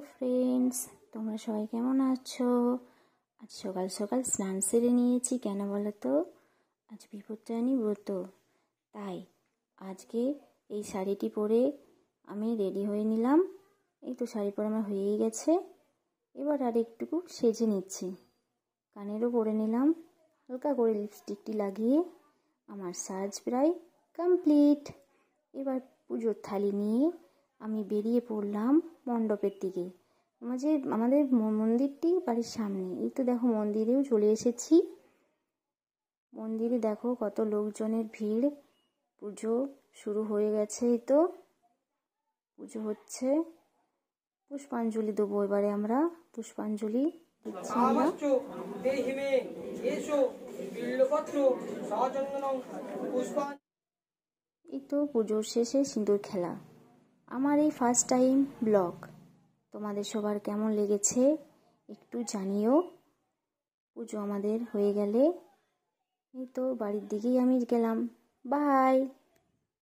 Friends, তোমরা সবাই কেমন আছো? আজ সকাল সকাল স্নান সেরে নিয়েছি। কেন বলো তো? আজ বিপত্তারিণী ব্রত, তাই আজকে এই শাড়িটি পরে আমি রেডি হয়ে নিলাম। এই তো শাড়ি পরে আমার হয়েই গেছে। এবার আর একটুকু সেজে নিচ্ছি, কানেরও পরে নিলাম। হালকা করে লিপস্টিকটি লাগিয়ে আমার সাজ প্রায় কমপ্লিট। এবার পুজোর থালি নিয়ে আমি বেরিয়ে পড়লাম মণ্ডপের দিকে। আমাদের মন্দিরটি বাড়ির সামনে। এই তো দেখো মন্দিরেও চলে এসেছি। মন্দিরে দেখো কত লোকজনের ভিড়। পুজো শুরু হয়ে গেছে। এই তো পুজো হচ্ছে। পুষ্পাঞ্জলি দেবো এবারে আমরা। পুষ্পাঞ্জলি দিচ্ছি আমরা। এই তো পুজোর শেষে সিঁদুর খেলা। আমার এই ফার্স্ট টাইম ব্লগ। তোমাদের সবার কেমন লেগেছে একটু জানিও। পুজো আমাদের হয়ে গেলে এই তো বাড়ির দিকেই আমি গেলাম। বাই।